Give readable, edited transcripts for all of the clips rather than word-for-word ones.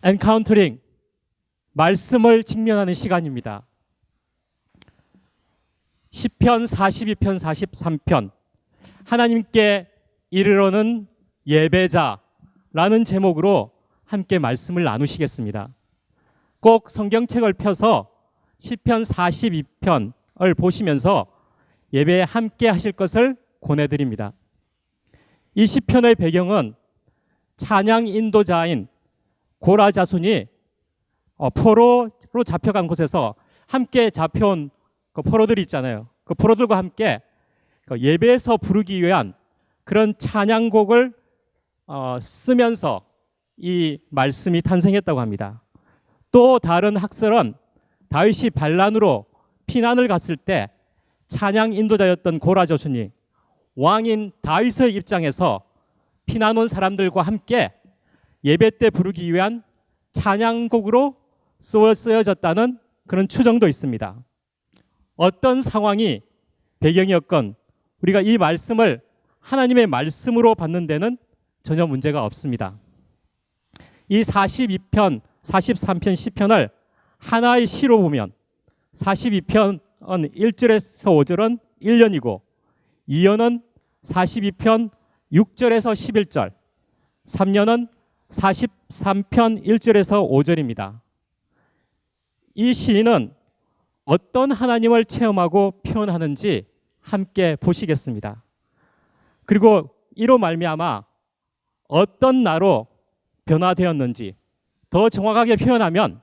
엔카운터링, 말씀을 직면하는 시간입니다. 시편 42편 43편 하나님께 이르러는 예배자라는 제목으로 함께 말씀을 나누시겠습니다. 꼭 성경책을 펴서 시편 42편을 보시면서 예배에 함께 하실 것을 권해드립니다. 이 시편의 배경은 찬양 인도자인 고라 자손이 포로로 잡혀간 곳에서 함께 잡혀온 그 포로들이 있잖아요. 그 포로들과 함께 예배에서 부르기 위한 그런 찬양곡을 쓰면서 이 말씀이 탄생했다고 합니다. 또 다른 학설은 다윗이 반란으로 피난을 갔을 때 찬양 인도자였던 고라 자손이 왕인 다윗의 입장에서 피난 온 사람들과 함께 예배 때 부르기 위한 찬양곡으로 쓰여졌다는 그런 추정도 있습니다. 어떤 상황이 배경이었건 우리가 이 말씀을 하나님의 말씀으로 받는 데는 전혀 문제가 없습니다. 이 42편, 43편 시편을 하나의 시로 보면 42편은 1절에서 5절은 1년이고 2년은 42편 6절에서 11절, 3년은 43편 1절에서 5절입니다. 이 시인은 어떤 하나님을 체험하고 표현하는지 함께 보시겠습니다. 그리고 이로 말미암아 어떤 나로 변화되었는지, 더 정확하게 표현하면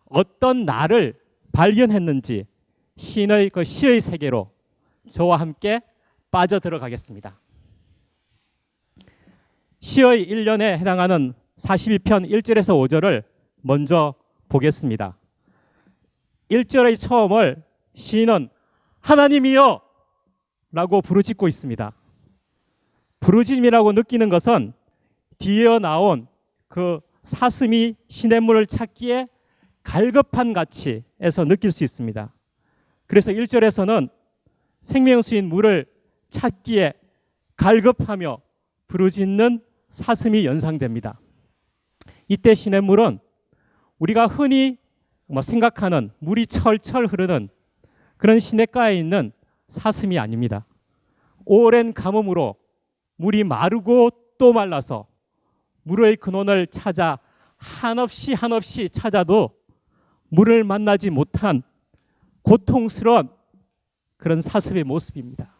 어떤 나를 발견했는지 시인의 그 시의 세계로 저와 함께 빠져들어가겠습니다. 시의 1년에 해당하는 42편 1절에서 5절을 먼저 보겠습니다. 1절의 처음을 시인은 하나님이여 라고 부르짖고 있습니다. 부르짖음이라고 느끼는 것은 뒤에 나온 그 사슴이 시냇물을 찾기에 갈급한 가치에서 느낄 수 있습니다. 그래서 1절에서는 생명수인 물을 찾기에 갈급하며 부르짖는 사슴이 연상됩니다. 이때 시냇물은 우리가 흔히 생각하는 물이 철철 흐르는 그런 시냇가에 있는 사슴이 아닙니다. 오랜 가뭄으로 물이 마르고 또 말라서 물의 근원을 찾아 한없이 찾아도 물을 만나지 못한 고통스러운 그런 사슴의 모습입니다.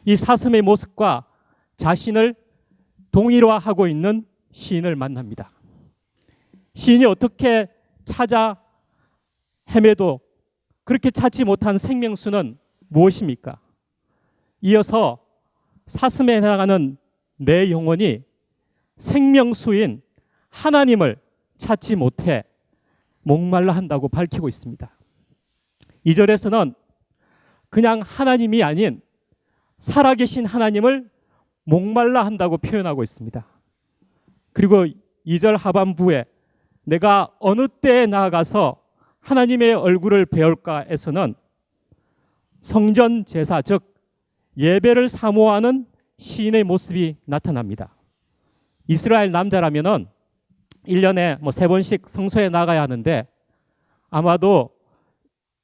이 사슴의 모습과 자신을 동일화하고 있는 시인을 만납니다. 시인이 어떻게 찾아 헤매도 그렇게 찾지 못한 생명수는 무엇입니까? 이어서 사슴에 해당하는 내 영혼이 생명수인 하나님을 찾지 못해 목말라 한다고 밝히고 있습니다. 2절에서는 그냥 하나님이 아닌 살아계신 하나님을 목말라 한다고 표현하고 있습니다. 그리고 2절 하반부에 내가 어느 때에 나아가서 하나님의 얼굴을 배울까에서는 성전 제사, 즉 예배를 사모하는 시인의 모습이 나타납니다. 이스라엘 남자라면은 1년에 3번씩 성소에 나가야 하는데 아마도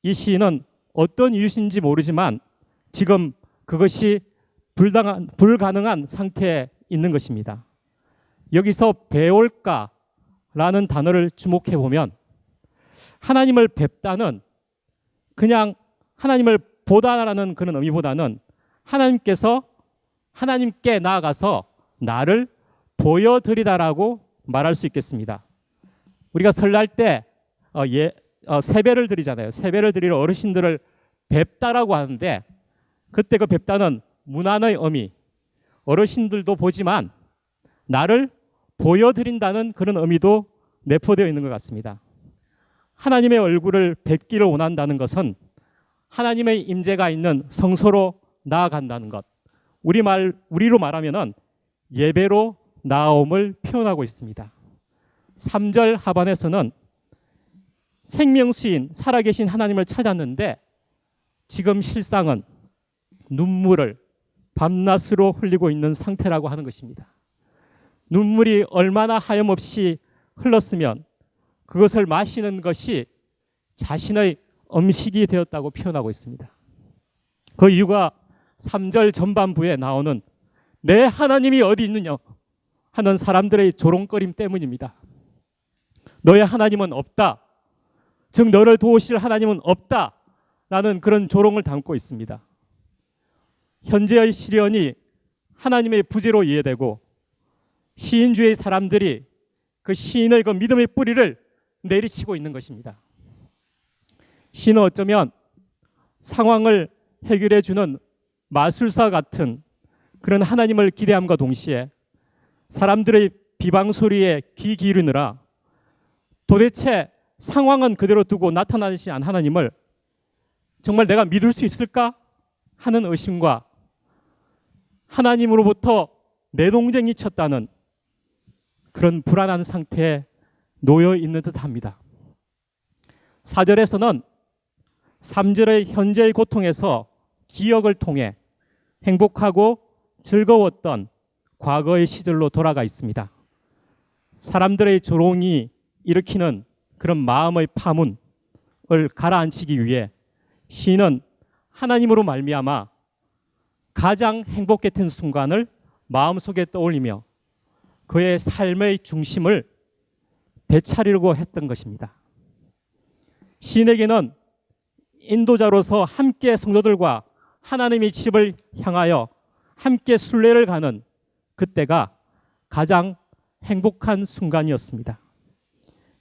이 시인은 어떤 이유인지 모르지만 지금 그것이 불가능한 상태에 있는 것입니다. 여기서 배울까라는 단어를 주목해 보면 하나님을 뵙다는 그냥 하나님을 보다라는 그런 의미보다는 하나님께 나아가서 나를 보여드리다라고 말할 수 있겠습니다. 우리가 설날 때 세배를 드리잖아요. 세배를 드리러 어르신들을 뵙다라고 하는데 그때 그 뵙다는 문안의 의미, 어르신들도 보지만 나를 보여드린다는 그런 의미도 내포되어 있는 것 같습니다. 하나님의 얼굴을 뵙기를 원한다는 것은 하나님의 임재가 있는 성소로 나아간다는 것, 우리로 말하면은 예배로 나옴을 표현하고 있습니다. 3절 하반에서는 생명수인 살아계신 하나님을 찾았는데 지금 실상은 눈물을 밤낮으로 흘리고 있는 상태라고 하는 것입니다. 눈물이 얼마나 하염없이 흘렀으면 그것을 마시는 것이 자신의 음식이 되었다고 표현하고 있습니다. 그 이유가 3절 전반부에 나오는 내 하나님이 어디 있느냐 하는 사람들의 조롱거림 때문입니다. 너의 하나님은 없다. 즉 너를 도우실 하나님은 없다. 라는 그런 조롱을 담고 있습니다. 현재의 시련이 하나님의 부재로 이해되고 시인주의 사람들이 그 시인의 그 믿음의 뿌리를 내리치고 있는 것입니다. 시인은 어쩌면 상황을 해결해 주는 마술사 같은 그런 하나님을 기대함과 동시에 사람들의 비방 소리에 귀 기울이느라 도대체 상황은 그대로 두고 나타나시지 않은 하나님을 정말 내가 믿을 수 있을까 하는 의심과 하나님으로부터 내동쟁이 쳤다는 그런 불안한 상태에 놓여 있는 듯합니다. 4절에서는 3절의 현재의 고통에서 기억을 통해 행복하고 즐거웠던 과거의 시절로 돌아가 있습니다. 사람들의 조롱이 일으키는 그런 마음의 파문을 가라앉히기 위해 시인은 하나님으로 말미암아 가장 행복했던 순간을 마음속에 떠올리며 그의 삶의 중심을 되찾으려고 했던 것입니다. 시인에게는 인도자로서 함께 성도들과 하나님의 집을 향하여 함께 순례를 가는 그때가 가장 행복한 순간이었습니다.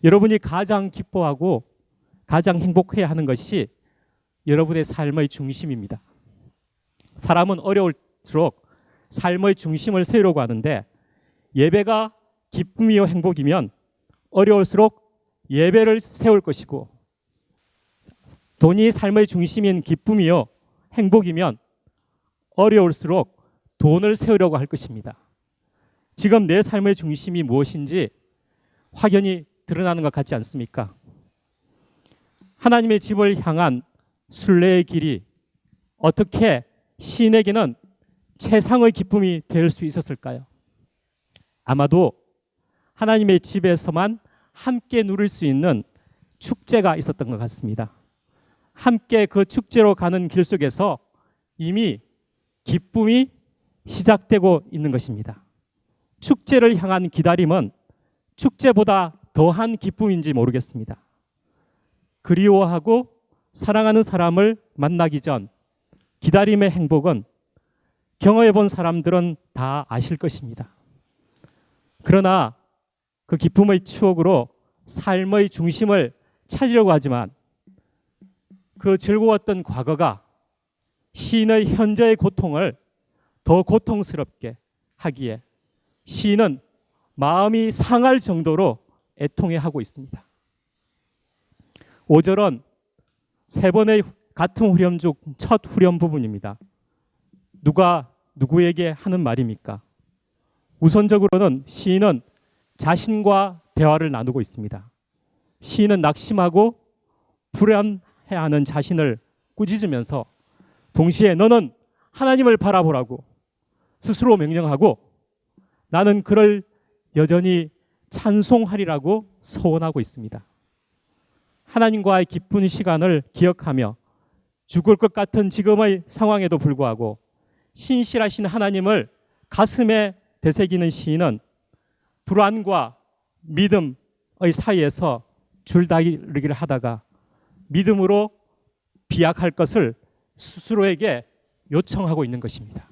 여러분이 가장 기뻐하고 가장 행복해야 하는 것이 여러분의 삶의 중심입니다. 사람은 어려울수록 삶의 중심을 세우려고 하는데 예배가 기쁨이요 행복이면 어려울수록 예배를 세울 것이고 돈이 삶의 중심인 기쁨이요 행복이면 어려울수록 돈을 세우려고 할 것입니다. 지금 내 삶의 중심이 무엇인지 확연히 드러나는 것 같지 않습니까? 하나님의 집을 향한 순례의 길이 어떻게 시인에게는 최상의 기쁨이 될 수 있었을까요? 아마도 하나님의 집에서만 함께 누릴 수 있는 축제가 있었던 것 같습니다. 함께 그 축제로 가는 길 속에서 이미 기쁨이 시작되고 있는 것입니다. 축제를 향한 기다림은 축제보다 더한 기쁨인지 모르겠습니다. 그리워하고 사랑하는 사람을 만나기 전 기다림의 행복은 경험해 본 사람들은 다 아실 것입니다. 그러나 그 기쁨의 추억으로 삶의 중심을 찾으려고 하지만 그 즐거웠던 과거가 시인의 현재의 고통을 더 고통스럽게 하기에 시인은 마음이 상할 정도로 애통해하고 있습니다. 5절은 세 번의 같은 후렴 중 첫 후렴 부분입니다. 누가 누구에게 하는 말입니까? 우선적으로는 시인은 자신과 대화를 나누고 있습니다. 시인은 낙심하고 불안해하는 자신을 꾸짖으면서 동시에 너는 하나님을 바라보라고 스스로 명령하고 나는 그를 여전히 찬송하리라고 소원하고 있습니다. 하나님과의 기쁜 시간을 기억하며 죽을 것 같은 지금의 상황에도 불구하고 신실하신 하나님을 가슴에 되새기는 시인은 불안과 믿음의 사이에서 줄다리기를 하다가 믿음으로 비약할 것을 스스로에게 요청하고 있는 것입니다.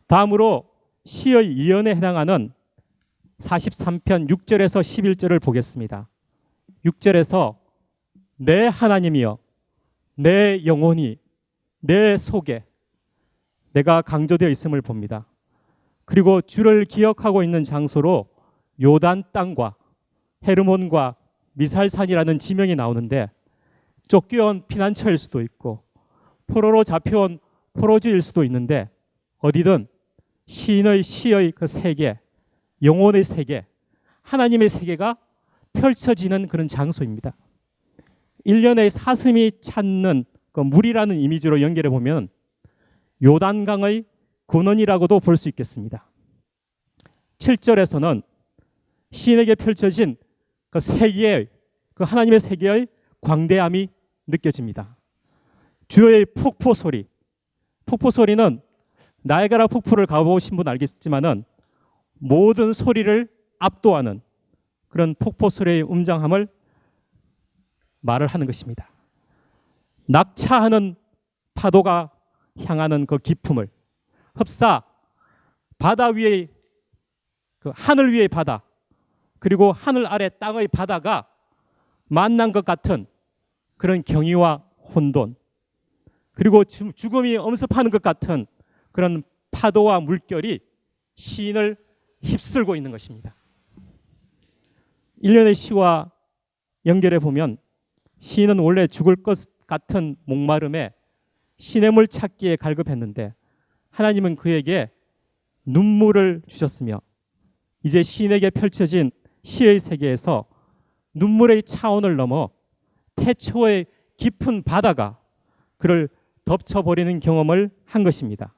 다음으로 시의 예언에 해당하는 43편 6절에서 11절을 보겠습니다. 6절에서 내 하나님이여 내 영혼이 내 속에 내가 강조되어 있음을 봅니다. 그리고 주를 기억하고 있는 장소로 요단 땅과 헤르몬과 미살산이라는 지명이 나오는데 쫓겨온 피난처일 수도 있고 포로로 잡혀온 포로주일 수도 있는데 어디든 시의 그 세계, 영혼의 세계, 하나님의 세계가 펼쳐지는 그런 장소입니다. 일련의 사슴이 찾는 그 물이라는 이미지로 연결해 보면 요단강의 근원이라고도 볼 수 있겠습니다. 7절에서는 시인에게 펼쳐진 그 세계의 그 하나님의 세계의 광대함이 느껴집니다. 주의 폭포 소리. 폭포 소리는 나이아가라 폭포를 가보신 분 알겠지만은 모든 소리를 압도하는 그런 폭포 소리의 웅장함을 말을 하는 것입니다. 낙차하는 파도가 향하는 그 깊음을 흡사 바다 위의 그 하늘 위의 바다 그리고 하늘 아래 땅의 바다가 만난 것 같은 그런 경이와 혼돈 그리고 죽음이 엄습하는 것 같은 그런 파도와 물결이 시인을 휩쓸고 있는 것입니다. 일련의 시와 연결해 보면 시인은 원래 죽을 것 같은 목마름에 시냇물 찾기에 갈급했는데 하나님은 그에게 눈물을 주셨으며 이제 시인에게 펼쳐진 시의 세계에서 눈물의 차원을 넘어 태초의 깊은 바다가 그를 덮쳐버리는 경험을 한 것입니다.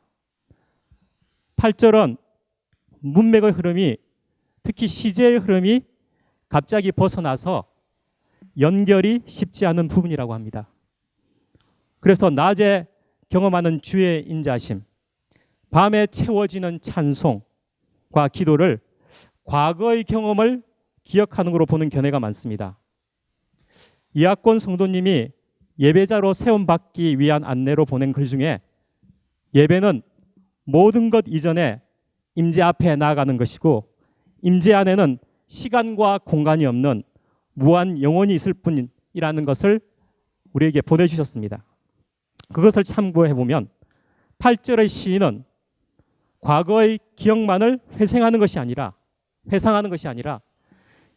8절은 문맥의 흐름이 특히 시제의 흐름이 갑자기 벗어나서 연결이 쉽지 않은 부분이라고 합니다. 그래서 낮에 경험하는 주의 인자심, 밤에 채워지는 찬송과 기도를 과거의 경험을 기억하는 것으로 보는 견해가 많습니다. 이학권 성도님이 예배자로 세움받기 위한 안내로 보낸 글 중에 예배는 모든 것 이전에 임재 앞에 나아가는 것이고 임재 안에는 시간과 공간이 없는 무한 영혼이 있을 뿐이라는 것을 우리에게 보내주셨습니다. 그것을 참고해 보면 8절의 시인은 과거의 기억만을 회상하는 것이 아니라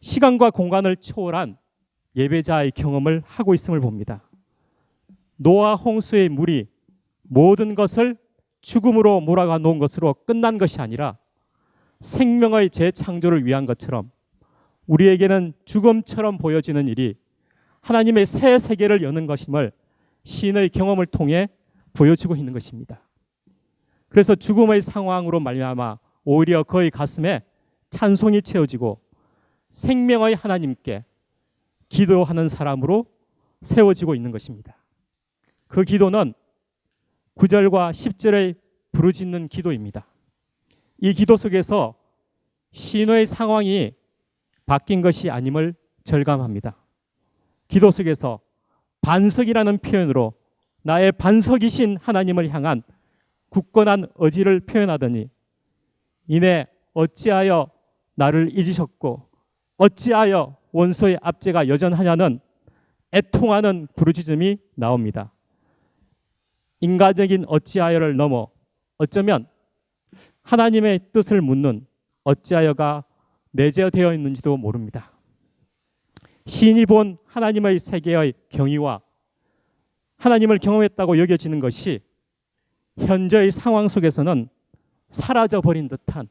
시간과 공간을 초월한 예배자의 경험을 하고 있음을 봅니다. 노아 홍수의 물이 모든 것을 죽음으로 몰아가 놓은 것으로 끝난 것이 아니라 생명의 재창조를 위한 것처럼 우리에게는 죽음처럼 보여지는 일이 하나님의 새 세계를 여는 것임을 시인의 경험을 통해 보여주고 있는 것입니다. 그래서 죽음의 상황으로 말미암아 오히려 그의 가슴에 찬송이 채워지고 생명의 하나님께 기도하는 사람으로 세워지고 있는 것입니다. 그 기도는 9절과 10절의 부르짖는 기도입니다. 이 기도 속에서 시인의 상황이 바뀐 것이 아님을 절감합니다. 기도 속에서 반석이라는 표현으로 나의 반석이신 하나님을 향한 굳건한 의지를 표현하더니 이내 어찌하여 나를 잊으셨고 어찌하여 원소의 압제가 여전하냐는 애통하는 부르짖음이 나옵니다. 인간적인 어찌하여를 넘어 어쩌면 하나님의 뜻을 묻는 어찌하여가 내재되어 있는지도 모릅니다. 시인이 본 하나님의 세계의 경이와 하나님을 경험했다고 여겨지는 것이 현재의 상황 속에서는 사라져버린 듯한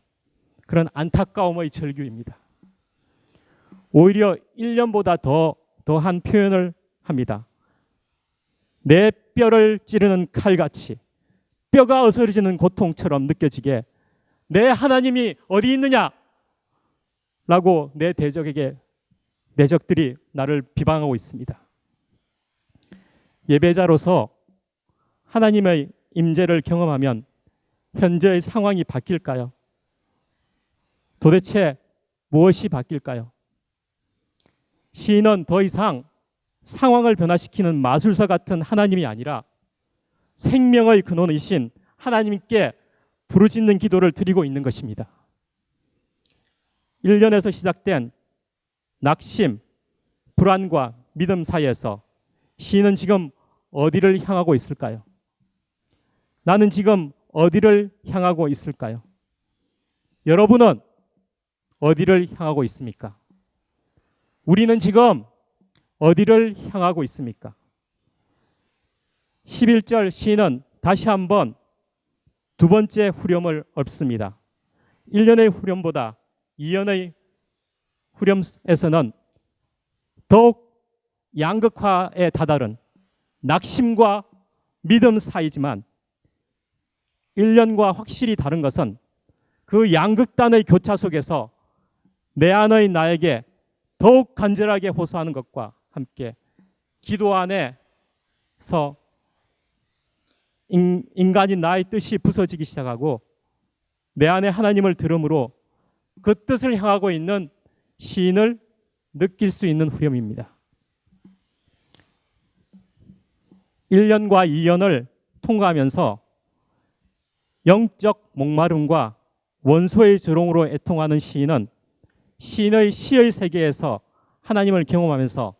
그런 안타까움의 절규입니다. 오히려 1년보다 더한 표현을 합니다. 내 뼈를 찌르는 칼같이 뼈가 어스러지는 고통처럼 느껴지게 내 하나님이 어디 있느냐? 라고 내 대적들이 나를 비방하고 있습니다. 예배자로서 하나님의 임재를 경험하면 현재의 상황이 바뀔까요? 도대체 무엇이 바뀔까요? 시인은 더 이상 상황을 변화시키는 마술사 같은 하나님이 아니라 생명의 근원이신 하나님께 부르짖는 기도를 드리고 있는 것입니다. 1년에서 시작된 낙심, 불안과 믿음 사이에서 시인은 지금 어디를 향하고 있을까요? 나는 지금 어디를 향하고 있을까요? 여러분은 어디를 향하고 있습니까? 우리는 지금 어디를 향하고 있습니까? 11절 시인은 다시 한번 두 번째 후렴을 읊습니다. 1년의 후렴보다 2년의 후렴에서는 더욱 양극화에 다다른 낙심과 믿음 사이지만 1년과 확실히 다른 것은 그 양극단의 교차 속에서 내 안의 나에게 더욱 간절하게 호소하는 것과 함께 기도 안에서 인간인 나의 뜻이 부서지기 시작하고 내 안에 하나님을 들음으로 그 뜻을 향하고 있는 시인을 느낄 수 있는 후렴입니다. 1년과 2년을 통과하면서 영적 목마름과 원소의 조롱으로 애통하는 시인은 시인의 시의 세계에서 하나님을 경험하면서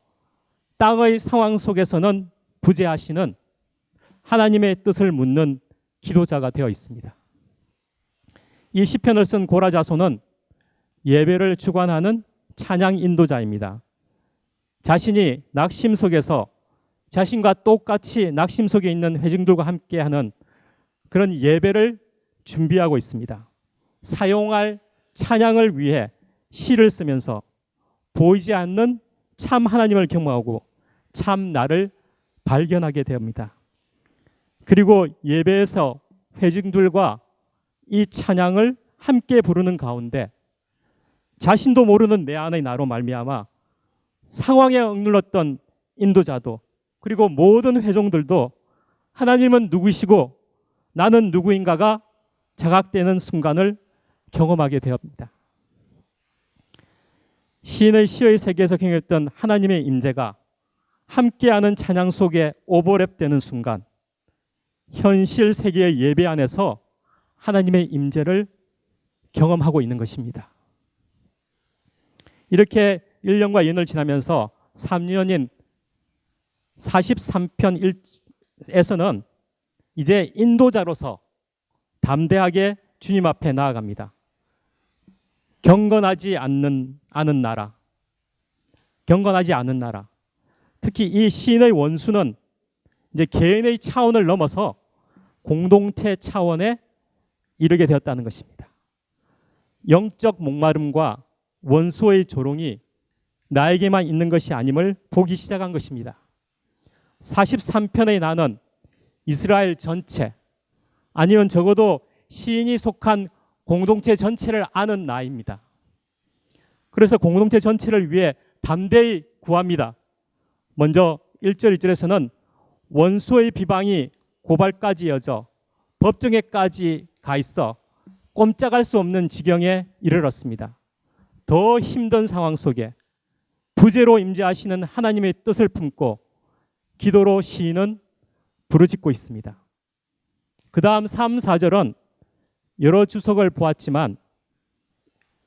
땅의 상황 속에서는 부재하시는 하나님의 뜻을 묻는 기도자가 되어 있습니다. 이 시편을 쓴 고라 자손은 예배를 주관하는 찬양 인도자입니다. 자신이 낙심 속에서 자신과 똑같이 낙심 속에 있는 회중들과 함께하는 그런 예배를 준비하고 있습니다. 사용할 찬양을 위해 시를 쓰면서 보이지 않는 참 하나님을 경험하고 참 나를 발견하게 됩니다. 그리고 예배에서 회중들과 이 찬양을 함께 부르는 가운데 자신도 모르는 내 안의 나로 말미암아 상황에 억눌렀던 인도자도 그리고 모든 회중들도 하나님은 누구시고 나는 누구인가가 자각되는 순간을 경험하게 되었습니다. 시인의 시의 세계에서 경험했던 하나님의 임재가 함께하는 찬양 속에 오버랩되는 순간 현실 세계의 예배 안에서 하나님의 임재를 경험하고 있는 것입니다. 이렇게 1년과 2년을 지나면서 3년인 43편에서는 이제 인도자로서 담대하게 주님 앞에 나아갑니다. 경건하지 않은 나라, 경건하지 않은 나라. 특히 이 시인의 원수는 이제 개인의 차원을 넘어서 공동체 차원에 이르게 되었다는 것입니다. 영적 목마름과 원수의 조롱이 나에게만 있는 것이 아님을 보기 시작한 것입니다. 43편의 나는 이스라엘 전체 아니면 적어도 시인이 속한 공동체 전체를 아는 나입니다. 그래서 공동체 전체를 위해 담대히 구합니다. 먼저 1절 2절에서는 원수의 비방이 고발까지 이어져 법정에까지 가 있어 꼼짝할 수 없는 지경에 이르렀습니다. 더 힘든 상황 속에 부재로 임재하시는 하나님의 뜻을 품고 기도로 시인은 부르짖고 있습니다. 그 다음 3, 4절은 여러 주석을 보았지만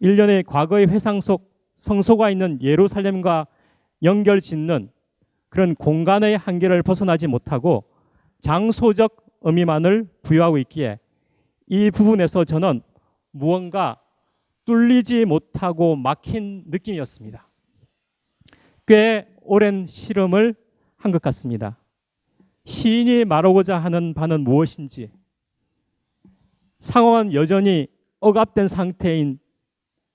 1년의 과거의 회상 속 성소가 있는 예루살렘과 연결 짓는 그런 공간의 한계를 벗어나지 못하고 장소적 의미만을 부여하고 있기에 이 부분에서 저는 무언가 뚫리지 못하고 막힌 느낌이었습니다. 꽤 오랜 실험을 한 것 같습니다. 시인이 말하고자 하는 바는 무엇인지, 상황은 여전히 억압된 상태인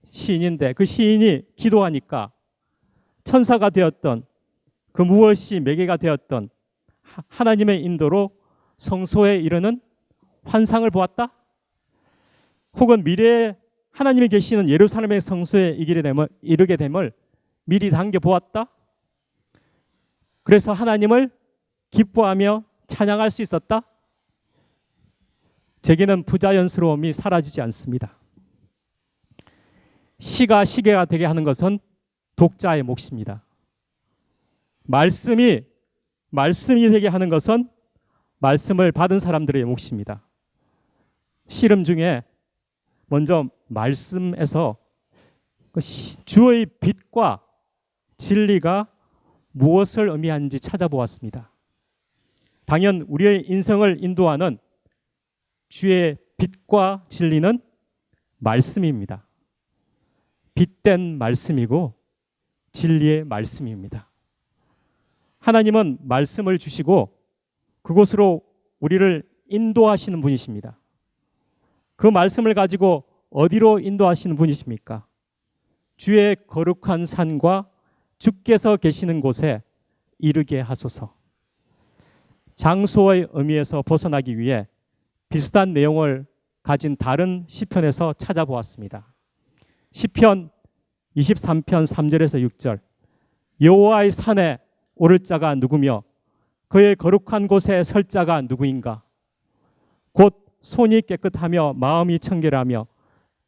시인인데 그 시인이 기도하니까 천사가 되었던 그 무엇이 매개가 되었던 하나님의 인도로 성소에 이르는 환상을 보았다? 혹은 미래에 하나님이 계시는 예루살렘의 성소에 이르게 됨을 미리 당겨보았다? 그래서 하나님을 기뻐하며 찬양할 수 있었다? 제게는 부자연스러움이 사라지지 않습니다. 시가 시계가 되게 하는 것은 독자의 몫입니다. 말씀이 되게 하는 것은 말씀을 받은 사람들의 몫입니다. 씨름 중에 먼저 말씀에서 주의 빛과 진리가 무엇을 의미하는지 찾아보았습니다. 당연 우리의 인생을 인도하는 주의 빛과 진리는 말씀입니다. 빛된 말씀이고 진리의 말씀입니다. 하나님은 말씀을 주시고 그곳으로 우리를 인도하시는 분이십니다. 그 말씀을 가지고 어디로 인도하시는 분이십니까? 주의 거룩한 산과 주께서 계시는 곳에 이르게 하소서. 장소의 의미에서 벗어나기 위해 비슷한 내용을 가진 다른 시편에서 찾아보았습니다. 시편 23편 3절에서 6절 여호와의 산에 오를 자가 누구며 그의 거룩한 곳에 설 자가 누구인가? 곧 손이 깨끗하며 마음이 청결하며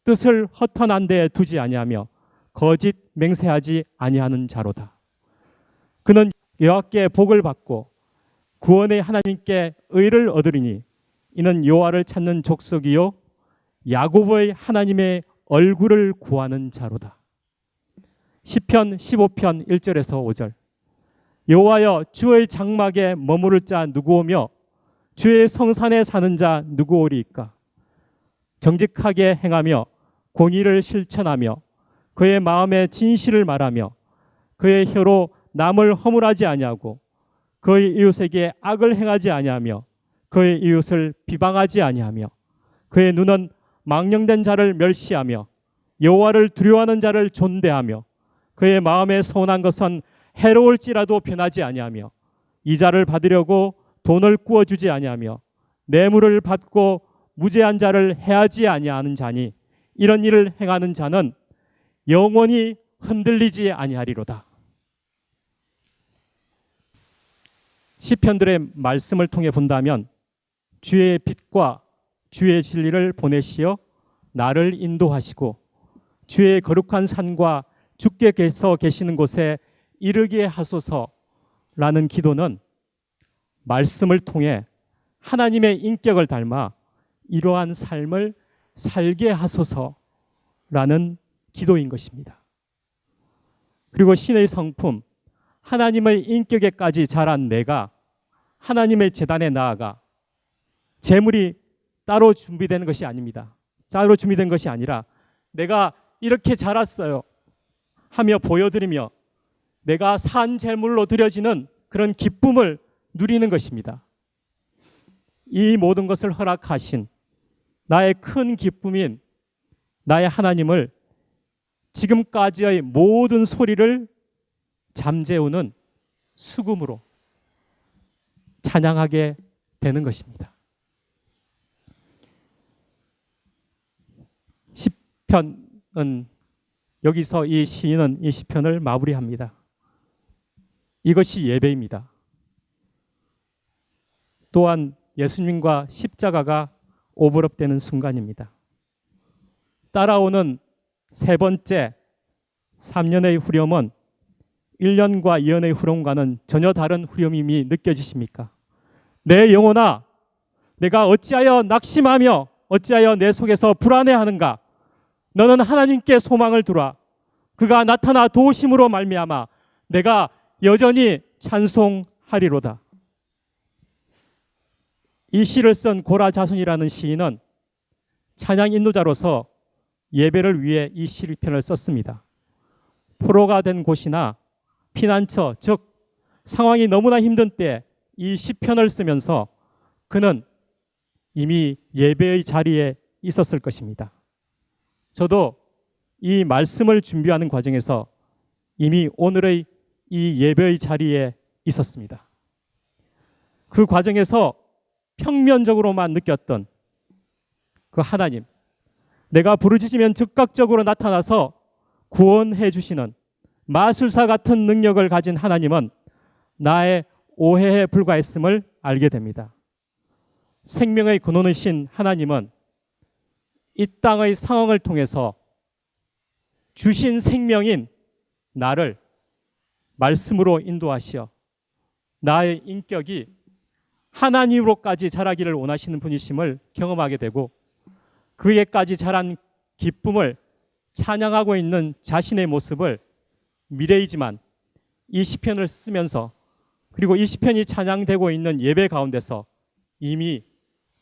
뜻을 허탄한 데에 두지 아니하며 거짓 맹세하지 아니하는 자로다. 그는 여호와께 복을 받고 구원의 하나님께 의를 얻으리니 이는 여호와를 찾는 족속이요 야곱의 하나님의 얼굴을 구하는 자로다. 시편 15편 1절에서 5절 여호와여 주의 장막에 머무를 자 누구오며 주의 성산에 사는 자 누구오리이까? 정직하게 행하며 공의를 실천하며 그의 마음에 진실을 말하며 그의 혀로 남을 허물하지 아니하고 그의 이웃에게 악을 행하지 아니하며 그의 이웃을 비방하지 아니하며 그의 눈은 망령된 자를 멸시하며 여호와를 두려워하는 자를 존대하며 그의 마음에 서운한 것은 해로울지라도 변하지 아니하며 이자를 받으려고 돈을 꾸어주지 아니하며 뇌물을 받고 무죄한 자를 해하지 아니하는 자니 이런 일을 행하는 자는 영원히 흔들리지 아니하리로다. 시편들의 말씀을 통해 본다면 주의 빛과 주의 진리를 보내시어 나를 인도하시고 주의 거룩한 산과 주께서 계시는 곳에 이르게 하소서라는 기도는 말씀을 통해 하나님의 인격을 닮아 이러한 삶을 살게 하소서라는 기도인 것입니다. 그리고 신의 성품 하나님의 인격에까지 자란 내가 하나님의 제단에 나아가 제물이 따로 준비되는 것이 아닙니다. 따로 준비된 것이 아니라 내가 이렇게 자랐어요 하며 보여드리며 내가 산 제물로 드려지는 그런 기쁨을 누리는 것입니다. 이 모든 것을 허락하신 나의 큰 기쁨인 나의 하나님을 지금까지의 모든 소리를 잠재우는 수금으로 찬양하게 되는 것입니다. 시편은 여기서 이 시인은 이 시편을 마무리합니다. 이것이 예배입니다. 또한 예수님과 십자가가 오버랩되는 순간입니다. 따라오는 세 번째 3년의 후렴은 1년과 2년의 후렴과는 전혀 다른 후렴임이 느껴지십니까? 내 영혼아, 내가 어찌하여 낙심하며 어찌하여 내 속에서 불안해하는가? 너는 하나님께 소망을 두라. 그가 나타나 도우심으로 말미암아 내가 여전히 찬송하리로다. 이 시를 쓴 고라 자손이라는 시인은 찬양 인도자로서 예배를 위해 이 시편을 썼습니다. 포로가 된 곳이나 피난처, 즉 상황이 너무나 힘든 때 이 시편을 쓰면서 그는 이미 예배의 자리에 있었을 것입니다. 저도 이 말씀을 준비하는 과정에서 이미 오늘의 이 예배의 자리에 있었습니다. 그 과정에서 평면적으로만 느꼈던 그 하나님, 내가 부르짖으면 즉각적으로 나타나서 구원해 주시는 마술사 같은 능력을 가진 하나님은 나의 오해에 불과했음을 알게 됩니다. 생명의 근원이신 하나님은 이 땅의 상황을 통해서 주신 생명인 나를 말씀으로 인도하시어 나의 인격이 하나님으로까지 자라기를 원하시는 분이심을 경험하게 되고 그에까지 자란 기쁨을 찬양하고 있는 자신의 모습을 미래이지만 이 시편을 쓰면서 그리고 이 시편이 찬양되고 있는 예배 가운데서 이미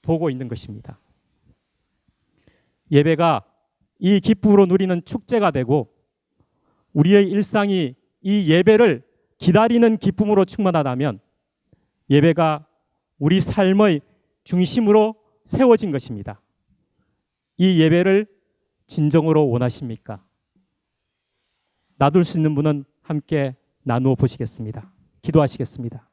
보고 있는 것입니다. 예배가 이 기쁨으로 누리는 축제가 되고 우리의 일상이 이 예배를 기다리는 기쁨으로 충만하다면 예배가 우리 삶의 중심으로 세워진 것입니다. 이 예배를 진정으로 원하십니까? 놔둘 수 있는 분은 함께 나누어 보시겠습니다. 기도하시겠습니다.